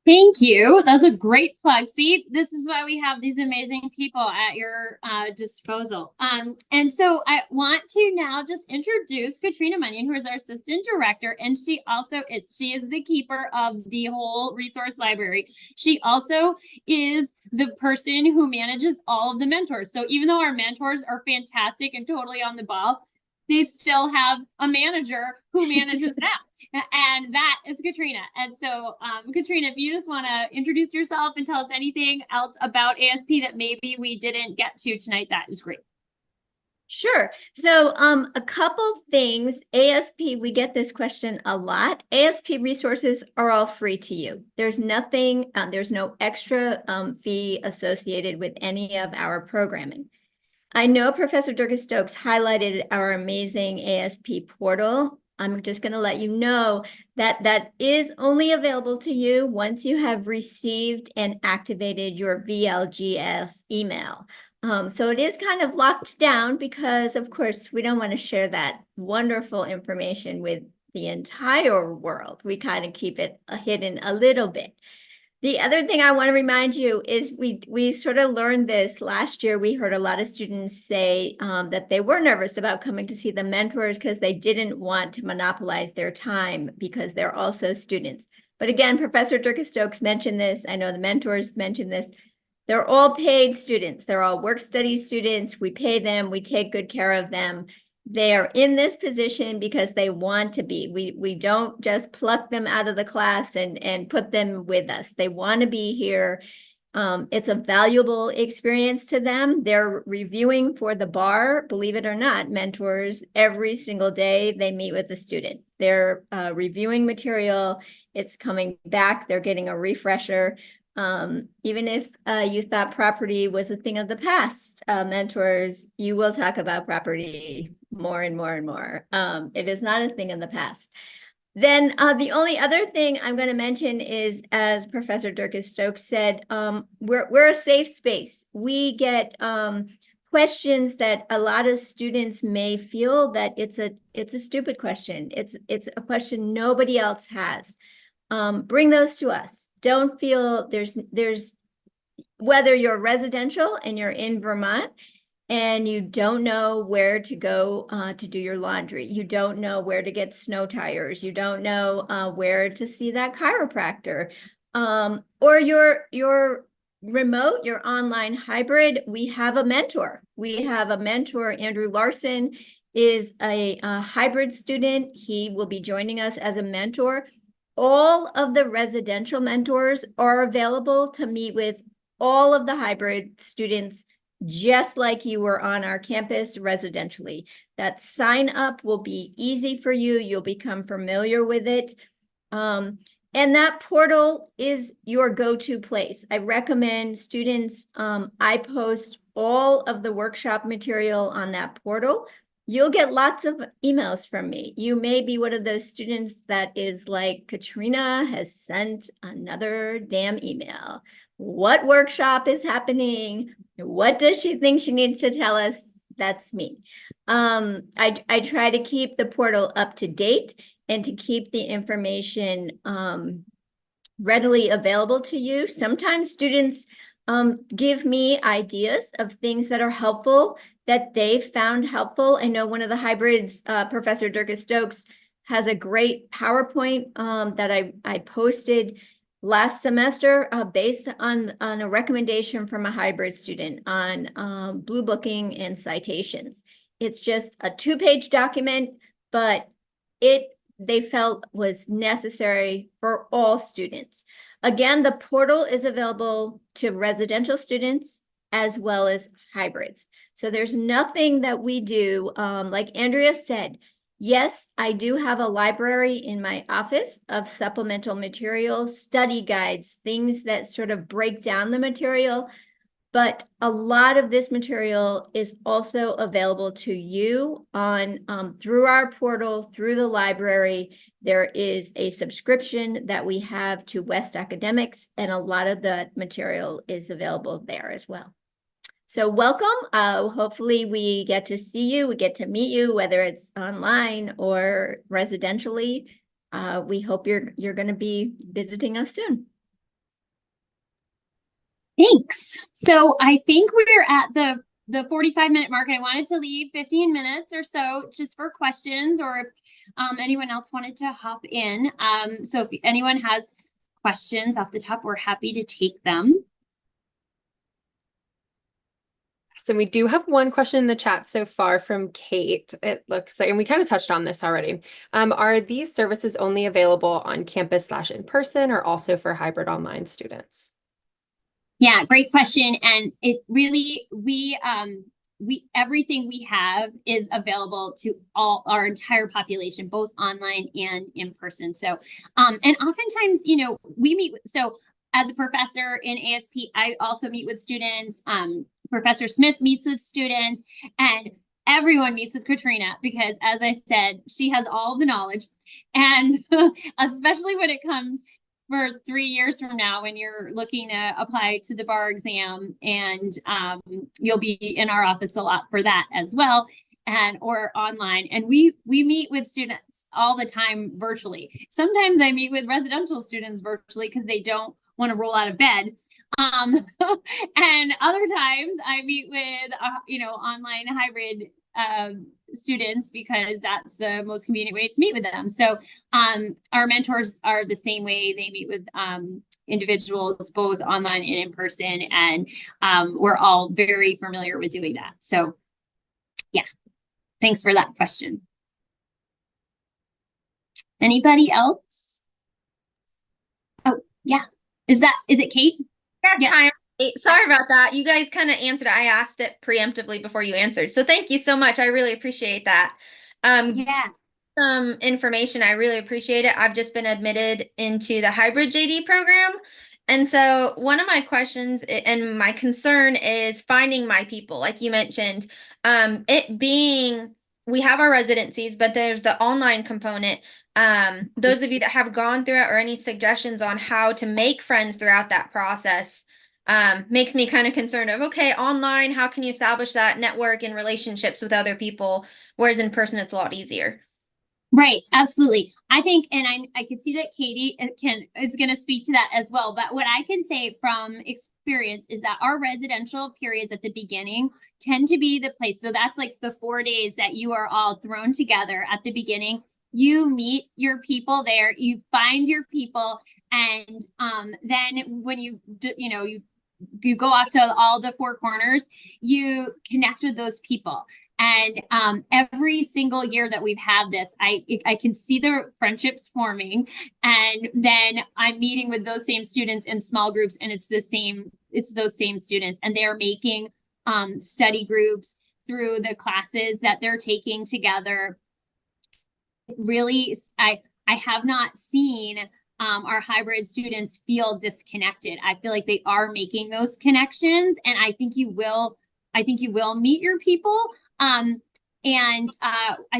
Thank you. That's a great plug. See, this is why we have these amazing people at your disposal. And so I want to now just introduce Katrina Munyon, who is our assistant director, and she is the keeper of the whole resource library. She also is the person who manages all of the mentors. So even though our mentors are fantastic and totally on the ball, they still have a manager who manages them. And that is Katrina. And so, Katrina, if you just want to introduce yourself and tell us anything else about ASP that maybe we didn't get to tonight, that is great. Sure. So a couple things. ASP, we get this question a lot. ASP resources are all free to you. There's nothing, there's no extra fee associated with any of our programming. I know Professor Durkis-Stokes highlighted our amazing ASP portal. I'm just going to let you know that that is only available to you once you have received and activated your VLGS email. So it is kind of locked down because, of course, we don't want to share that wonderful information with the entire world. We kind of keep it hidden a little bit. The other thing I want to remind you is we sort of learned this last year. We heard a lot of students say that they were nervous about coming to see the mentors because they didn't want to monopolize their time because they're also students. But again, Professor Durkis-Stokes mentioned this. I know the mentors mentioned this. They're all paid students. They're all work study students. We pay them. We take good care of them. They are in this position because they want to be. We don't just pluck them out of the class and put them with us. They want to be here. It's a valuable experience to them. They're reviewing for the bar, believe it or not, mentors every single day they meet with the student. They're reviewing material. It's coming back. They're getting a refresher. Even if you thought property was a thing of the past, mentors, you will talk about property more and more and more. It is not a thing of the past. Then the only other thing I'm going to mention is, as Professor Durkis-Stokes said, we're a safe space. We get questions that a lot of students may feel that it's a stupid question. It's a question nobody else has. Bring those to us. Don't feel there's whether you're residential and you're in Vermont and you don't know where to go to do your laundry, you don't know where to get snow tires, you don't know where to see that chiropractor, or you're remote, you're online hybrid, we have a mentor. We have a mentor. Andrew Larson is a hybrid student. He will be joining us as a mentor. All of the residential mentors are available to meet with all of the hybrid students, just like you were on our campus residentially. That sign up will be easy for you. You'll become familiar with it. And that portal is your go-to place. I recommend students, I post all of the workshop material on that portal. You'll get lots of emails from me. You may be one of those students that is like, Katrina has sent another damn email. What workshop is happening? What does she think she needs to tell us? That's me. I try to keep the portal up to date and to keep the information readily available to you. Sometimes students give me ideas of things that are helpful that they've found helpful. I know one of the hybrids, Professor Durkis-Stokes, has a great PowerPoint that I posted last semester based on a recommendation from a hybrid student on blue booking and citations. It's just a 2-page document, but they felt was necessary for all students. Again, the portal is available to residential students as well as hybrids. So there's nothing that we do, like Andrea said, yes, I do have a library in my office of supplemental materials, study guides, things that sort of break down the material. But a lot of this material is also available to you on through our portal, through the library. There is a subscription that we have to West Academics, and a lot of the material is available there as well. So welcome. Hopefully we get to see you, we get to meet you, whether it's online or residentially. We hope you're going to be visiting us soon. Thanks. So I think we're at the 45-minute mark, and I wanted to leave 15 minutes or so just for questions, or if anyone else wanted to hop in. So if anyone has questions off the top, we're happy to take them. So we do have one question in the chat so far from Kate. It looks like, and we kind of touched on this already. Are these services only available on campus / in person, or also for hybrid online students? Yeah, great question. And it really, everything we have is available to our entire population, both online and in person. So, and oftentimes, we meet, so as a professor in ASP, I also meet with students. Professor Smith meets with students, and everyone meets with Katrina because, as I said, she has all the knowledge. And especially when it comes for 3 years from now, when you're looking to apply to the bar exam, and you'll be in our office a lot for that as well, and or online. And we meet with students all the time virtually. Sometimes I meet with residential students virtually because they don't want to roll out of bed. And other times I meet with online hybrid students because that's the most convenient way to meet with them. So our mentors are the same way. They meet with individuals both online and in person, and we're all very familiar with doing that. So yeah, thanks for that question. Anybody else? Oh yeah, is it Kate? Yes, Yeah. hi. Sorry about that. You guys kind of answered. I asked it preemptively before you answered. So thank you so much. I really appreciate that. Yeah. Some information. I really appreciate it. I've just been admitted into the hybrid JD program. And so one of my questions and my concern is finding my people, like you mentioned, it being, we have our residencies, but there's the online component. Those of you that have gone through it, or any suggestions on how to make friends throughout that process, makes me kind of concerned of, okay, online, how can you establish that network and relationships with other people, whereas in person it's a lot easier. Right, absolutely. I think, and I can see that Katie is going to speak to that as well. But what I can say from experience is that our residential periods at the beginning tend to be the place. So that's like the 4 days that you are all thrown together at the beginning. You meet your people there, you find your people, and then when you go off to all the 4 corners, you connect with those people. And every single year that we've had this, I can see the friendships forming, and then I'm meeting with those same students in small groups, and it's those same students, and they're making study groups through the classes that they're taking together. Really, I have not seen our hybrid students feel disconnected. I feel like they are making those connections, and I think you will meet your people. I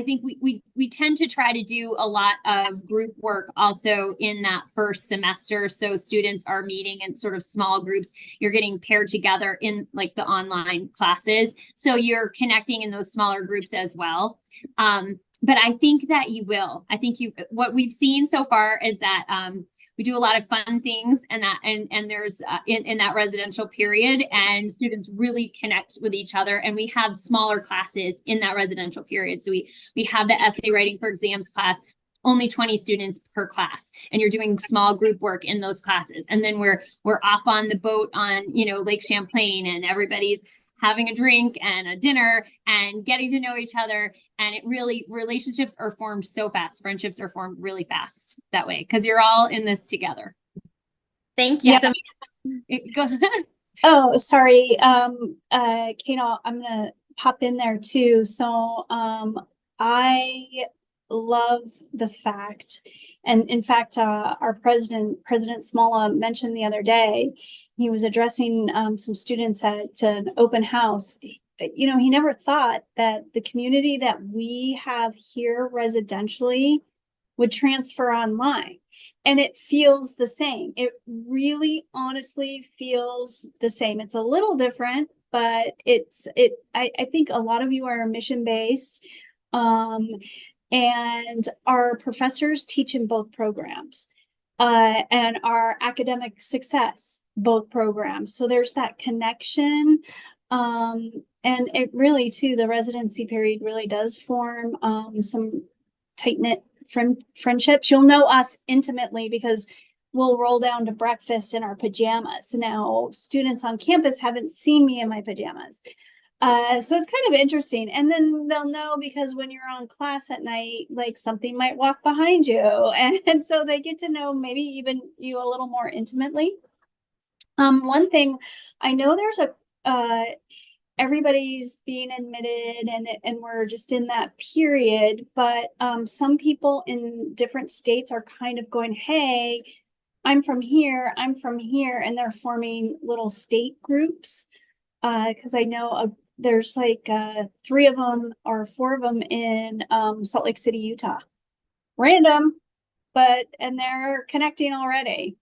think we tend to try to do a lot of group work also in that first semester. So students are meeting in sort of small groups. You're getting paired together in like the online classes. So you're connecting in those smaller groups as well. But I think that you will. I think what we've seen so far is that we do a lot of fun things, and there's in that residential period, and students really connect with each other, and we have smaller classes in that residential period. So we have the essay writing for exams class, only 20 students per class, and you're doing small group work in those classes. And then we're off on the boat on Lake Champlain, and everybody's having a drink and a dinner and getting to know each other. And relationships are formed so fast. Friendships are formed really fast that way, because you're all in this together. Thank you so much. Go ahead. Oh, sorry. Kate, I'm gonna pop in there too. So I love the fact, and in fact, our President Smolla mentioned the other day, he was addressing some students at an open house. He never thought that the community that we have here residentially would transfer online. And it feels the same. It really honestly feels the same. It's a little different, but I think a lot of you are mission-based. And our professors teach in both programs. And our academic success both programs. So there's that connection. And it really too, the residency period really does form some tight-knit friendships. You'll know us intimately because we'll roll down to breakfast in our pajamas. Now, students on campus haven't seen me in my pajamas. So it's kind of interesting. And then they'll know because when you're on class at night, like something might walk behind you. And so they get to know maybe even you a little more intimately. One thing I know there's everybody's being admitted and we're just in that period, but some people in different states are kind of going, hey, I'm from here, and they're forming little state groups. Because I know there's like 3 of them or 4 of them in Salt Lake City, Utah. Random, and they're connecting already.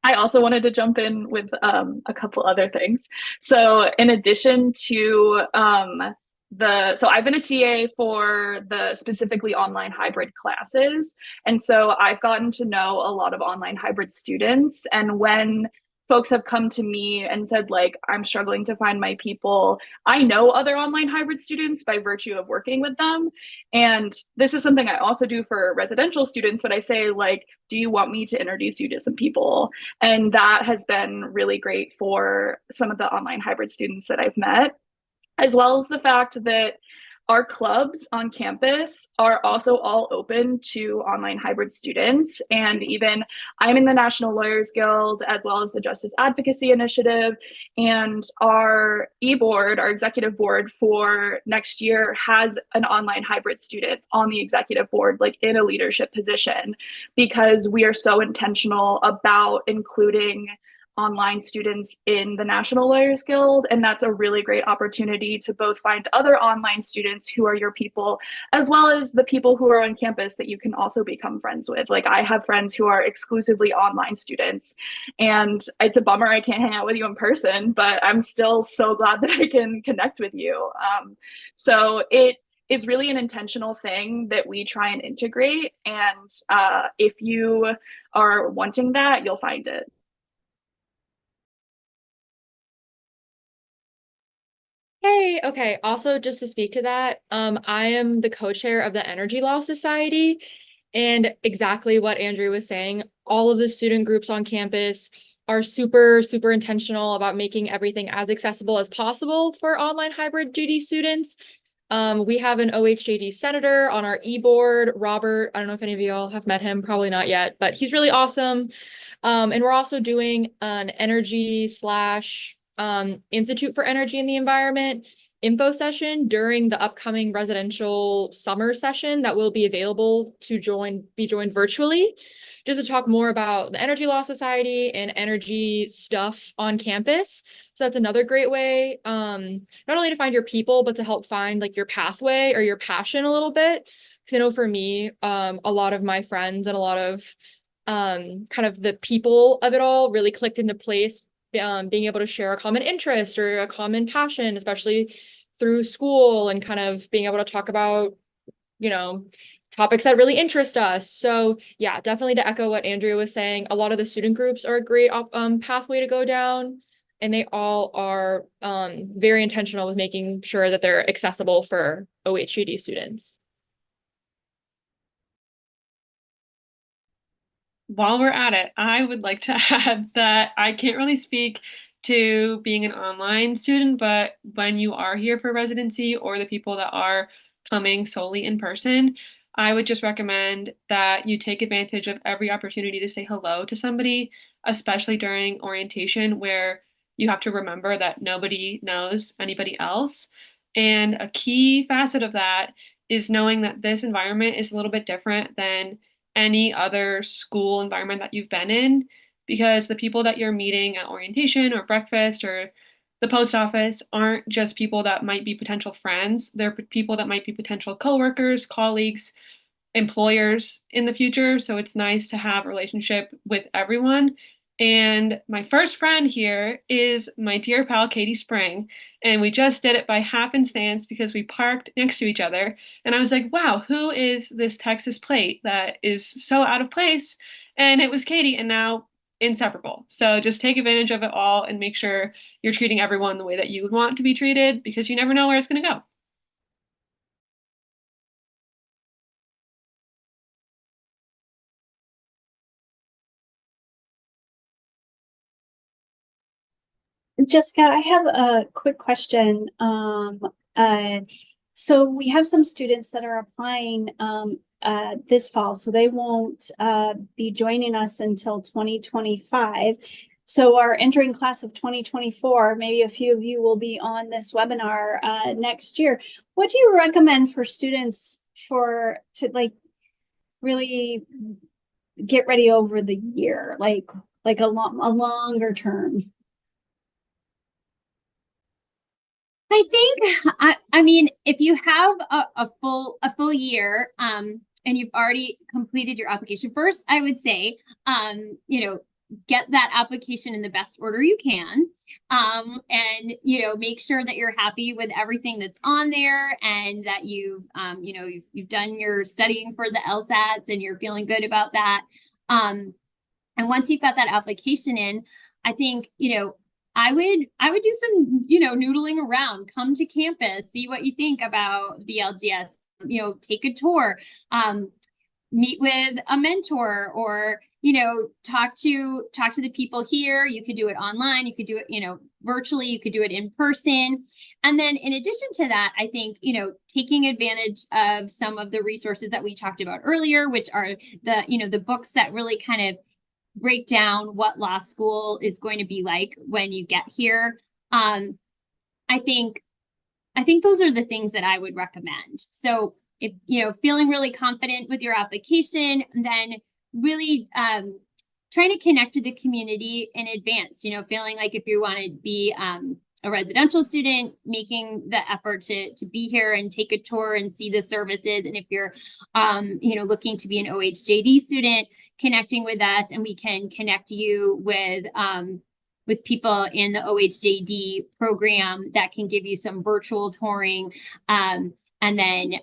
I also wanted to jump in with a couple other things. So in addition to so I've been a TA for the specifically online hybrid classes. And so I've gotten to know a lot of online hybrid students. And when folks have come to me and said, like, I'm struggling to find my people, I know other online hybrid students by virtue of working with them. And this is something I also do for residential students, but I say, like, do you want me to introduce you to some people? And that has been really great for some of the online hybrid students that I've met, as well as the fact that our clubs on campus are also all open to online hybrid students. And even I'm in the National Lawyers Guild, as well as the Justice Advocacy Initiative. And our e-board, our executive board for next year, has an online hybrid student on the executive board, like in a leadership position, because we are so intentional about including online students in the National Lawyers Guild. And that's a really great opportunity to both find other online students who are your people, as well as the people who are on campus that you can also become friends with. Like, I have friends who are exclusively online students, and it's a bummer I can't hang out with you in person, but I'm still so glad that I can connect with you. So it is really an intentional thing that we try and integrate. And if you are wanting that, you'll find it. Hey, okay. Also, just to speak to that, I am the co-chair of the Energy Law Society, and exactly what Andrea was saying, all of the student groups on campus are super, super intentional about making everything as accessible as possible for online hybrid JD students. We have an OHJD senator on our e-board, Robert. I don't know if any of you all have met him, probably not yet, but he's really awesome. And we're also doing an energy slash Institute for Energy and the Environment info session during the upcoming residential summer session that will be available to be joined virtually, just to talk more about the Energy Law Society and energy stuff on campus. So that's another great way, not only to find your people, but to help find like your pathway or your passion a little bit. Because I know for me, a lot of my friends and a lot of kind of the people of it all really clicked into place, being able to share a common interest or a common passion, especially through school, and kind of being able to talk about, topics that really interest us. So yeah, definitely to echo what Andrea was saying, a lot of the student groups are a great pathway to go down, and they all are very intentional with making sure that they're accessible for OHGD students. While we're at it, I would like to add that I can't really speak to being an online student, but when you are here for residency or the people that are coming solely in person, I would just recommend that you take advantage of every opportunity to say hello to somebody, especially during orientation, where you have to remember that nobody knows anybody else. And a key facet of that is knowing that this environment is a little bit different than any other school environment that you've been in, because the people that you're meeting at orientation or breakfast or the post office aren't just people that might be potential friends. They're people that might be potential coworkers, colleagues, employers in the future. So it's nice to have a relationship with everyone. And my first friend here is my dear pal, Katie Spring. And we just did it by happenstance because we parked next to each other. And I was like, wow, who is this Texas plate that is so out of place? And it was Katie. And now inseparable. So just take advantage of it all and make sure you're treating everyone the way that you would want to be treated, because you never know where it's going to go. Jessica, I have a quick question. So we have some students that are applying this fall, so they won't be joining us until 2025. So our entering class of 2024, maybe a few of you will be on this webinar next year. What do you recommend for students to like really get ready over the year, like a longer term? I think, I mean, if you have a full year, and you've already completed your application, first, I would say, you know, get that application in the best order you can, and, you know, make sure that you're happy with everything that's on there, and that you've, you know, you've done your studying for the LSATs and you're feeling good about that. And once you've got that application in, I think, you know, I would do some, you know, noodling around, come to campus, see what you think about VLGS, you know, take a tour, meet with a mentor, or, you know, talk to the people here. You could do it online, you could do it, you know, virtually, you could do it in person. And then in addition to that, I think, you know, taking advantage of some of the resources that we talked about earlier, which are the, you know, the books that really kind of break down what law school is going to be like when you get here. I think those are the things that I would recommend. So if, you know, feeling really confident with your application, then really trying to connect with the community in advance, you know, feeling like if you want to be a residential student, making the effort to be here and take a tour and see the services. And if you're, you know, looking to be an OHJD student, connecting with us, and we can connect you with people in the OHJD program that can give you some virtual touring. And then,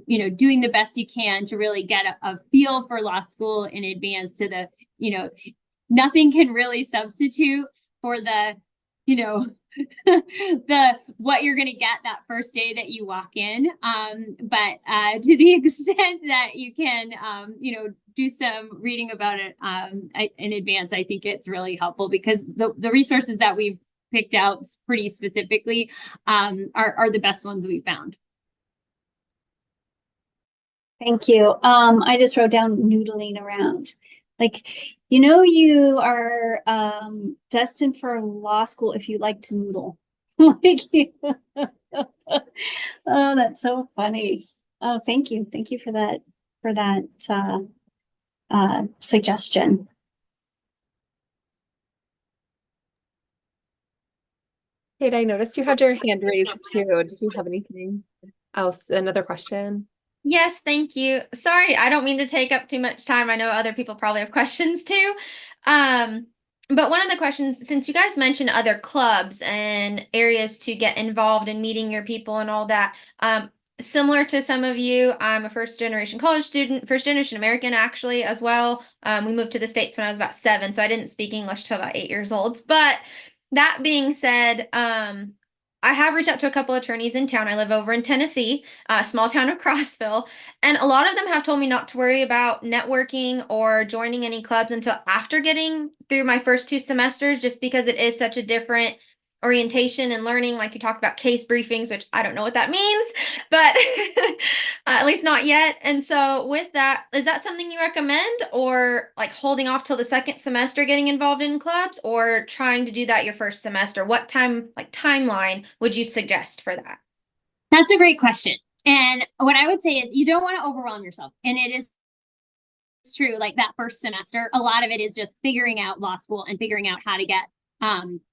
you know, doing the best you can to really get a feel for law school in advance to the, you know, nothing can really substitute for the, you know, what you're going to get that first day that you walk in. But to the extent that you can, you know, do some reading about it in advance, I think it's really helpful, because the resources that we've picked out pretty specifically are the best ones we found. Thank you. I just wrote down noodling around. Like, you know, you are destined for law school if you like to noodle. Like, oh, that's so funny. Oh, thank you. Thank you for that suggestion. Kate, I noticed you had your hand raised too. Did you have anything else? Another question? Yes, thank you. Sorry, I don't mean to take up too much time. I know other people probably have questions too. But one of the questions, since you guys mentioned other clubs and areas to get involved in meeting your people and all that, similar to some of you, I'm a first generation college student, first generation American actually as well. We moved to the States when I was about 7, so I didn't speak English till about 8 years old. But that being said, I have reached out to a couple attorneys in town. I live over in Tennessee, small town of Crossville, and a lot of them have told me not to worry about networking or joining any clubs until after getting through my first 2 semesters, just because it is such a different orientation and learning. Like you talked about case briefings, which I don't know what that means, but at least not yet. And so with that, is that something you recommend, or like holding off till the second semester getting involved in clubs, or trying to do that your first semester? What timeline would you suggest for that? That's a great question. And what I would say is you don't want to overwhelm yourself. And it is true, like that first semester, a lot of it is just figuring out law school and figuring out how to get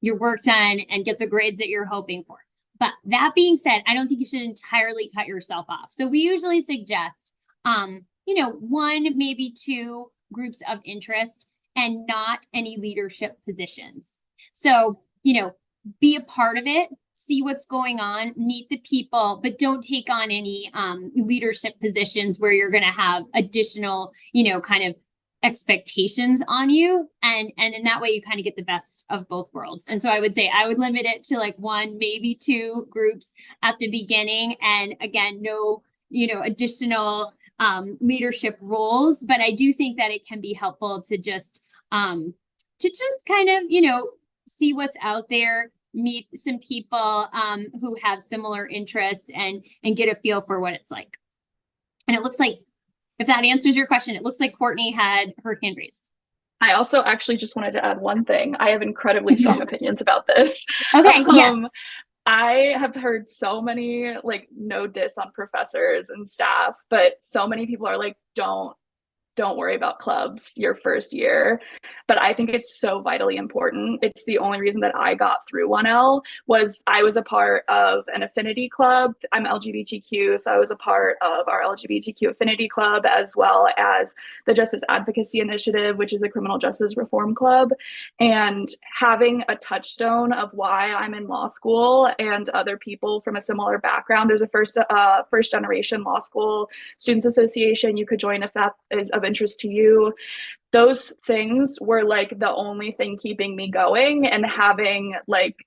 your work done and get the grades that you're hoping for. But that being said, I don't think you should entirely cut yourself off. So we usually suggest, you know, 1, maybe 2 groups of interest, and not any leadership positions. So, you know, be a part of it, see what's going on, meet the people, but don't take on any leadership positions where you're going to have additional, you know, kind of expectations on you, and in that way you kind of get the best of both worlds. And so I would say I would limit it to like 1, maybe 2 groups at the beginning, and again, no, additional leadership roles. But I do think that it can be helpful to just kind of see what's out there, meet some people who have similar interests, and get a feel for what it's like. And it looks like, if that answers your question, it looks like Courtney had her hand raised. I also actually just wanted to add one thing. I have incredibly strong opinions about this. Okay, yes. I have heard so many, like, no diss on professors and staff, but so many people are like, don't worry about clubs your first year. But I think it's so vitally important. It's the only reason that I got through 1L was I was a part of an affinity club. I'm LGBTQ, so I was a part of our LGBTQ affinity club, as well as the Justice Advocacy Initiative, which is a criminal justice reform club. And having a touchstone of why I'm in law school and other people from a similar background, there's a first generation law school students association you could join if that is of interest to you. Those things were like the only thing keeping me going and having like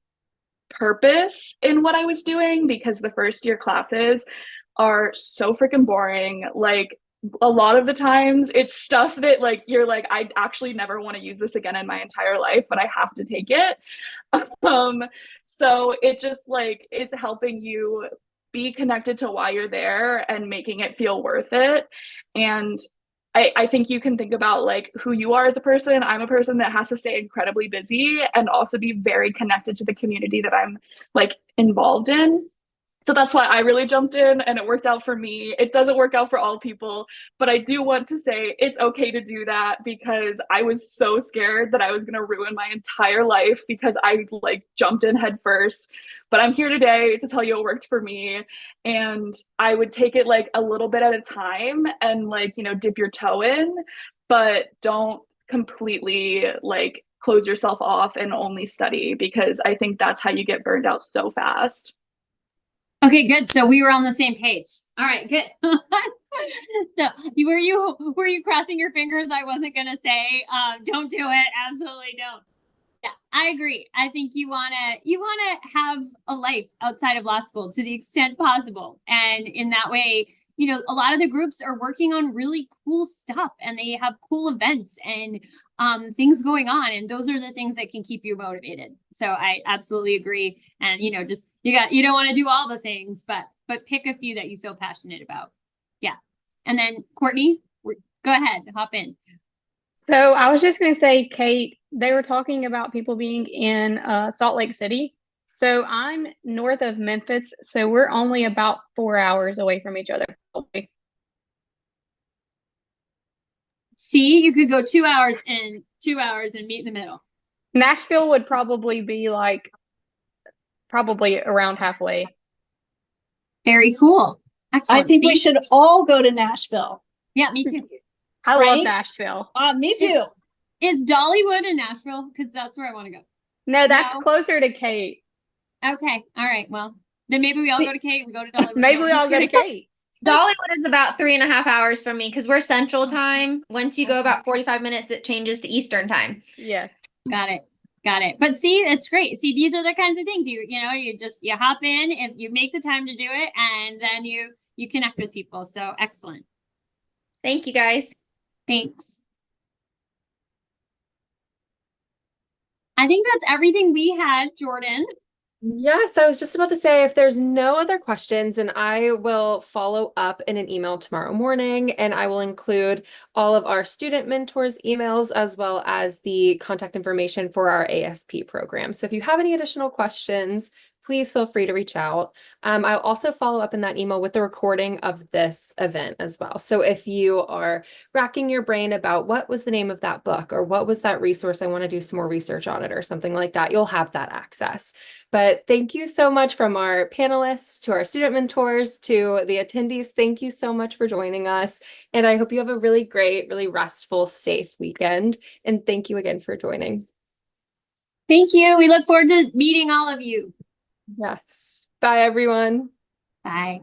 purpose in what I was doing, because the first year classes are so freaking boring. Like, a lot of the times it's stuff that like you're like, I actually never want to use this again in my entire life, but I have to take it. So it just like is helping you be connected to why you're there and making it feel worth it. And I think you can think about like who you are as a person. I'm a person that has to stay incredibly busy and also be very connected to the community that I'm like involved in. So that's why I really jumped in, and it worked out for me. It doesn't work out for all people, but I do want to say it's okay to do that, because I was so scared that I was going to ruin my entire life because I like jumped in head first. But I'm here today to tell you it worked for me, and I would take it like a little bit at a time and like, dip your toe in, but don't completely like close yourself off and only study, because I think that's how you get burned out so fast. Okay, good. So we were on the same page. All right, good. So were you crossing your fingers? I wasn't gonna say don't do it. Absolutely don't. Yeah, I agree. I think you wanna have a life outside of law school to the extent possible. And in that way, a lot of the groups are working on really cool stuff, and they have cool events and things going on. And those are the things that can keep you motivated. So I absolutely agree. And, just, you don't want to do all the things, but pick a few that you feel passionate about. Yeah. And then Courtney, go ahead, hop in. So I was just going to say, Kate, they were talking about people being in Salt Lake City. So I'm north of Memphis, so we're only about 4 hours away from each other. See, you could go 2 hours and 2 hours and meet in the middle. Nashville would probably be probably around halfway. Very cool. Excellent. I think we should all go to Nashville. Yeah, me too. I love Nashville. Me too. Is Dollywood in Nashville? Because that's where I want to go. No, that's closer to Kate. Okay. All right. Well, then maybe we all go to Kate and go to Dollywood. Maybe we all go to Kate. Dollywood is about 3.5 hours from me because we're Central Time. Once you go about 45 minutes, it changes to Eastern Time. Yes. Got it. But see, it's great. See, these are the kinds of things you hop in and you make the time to do it, and then you connect with people. So excellent. Thank you, guys. Thanks. I think that's everything we had, Jordan. Yes, I was just about to say, if there's no other questions, and I will follow up in an email tomorrow morning, and I will include all of our student mentors' emails as well as the contact information for our ASP program. So if you have any additional questions, please feel free to reach out. I'll also follow up in that email with the recording of this event as well. So if you are racking your brain about what was the name of that book or what was that resource, I want to do some more research on it or something like that, you'll have that access. But thank you so much from our panelists to our student mentors to the attendees. Thank you so much for joining us. And I hope you have a really great, really restful, safe weekend. And thank you again for joining. Thank you. We look forward to meeting all of you. Yes. Bye, everyone. Bye.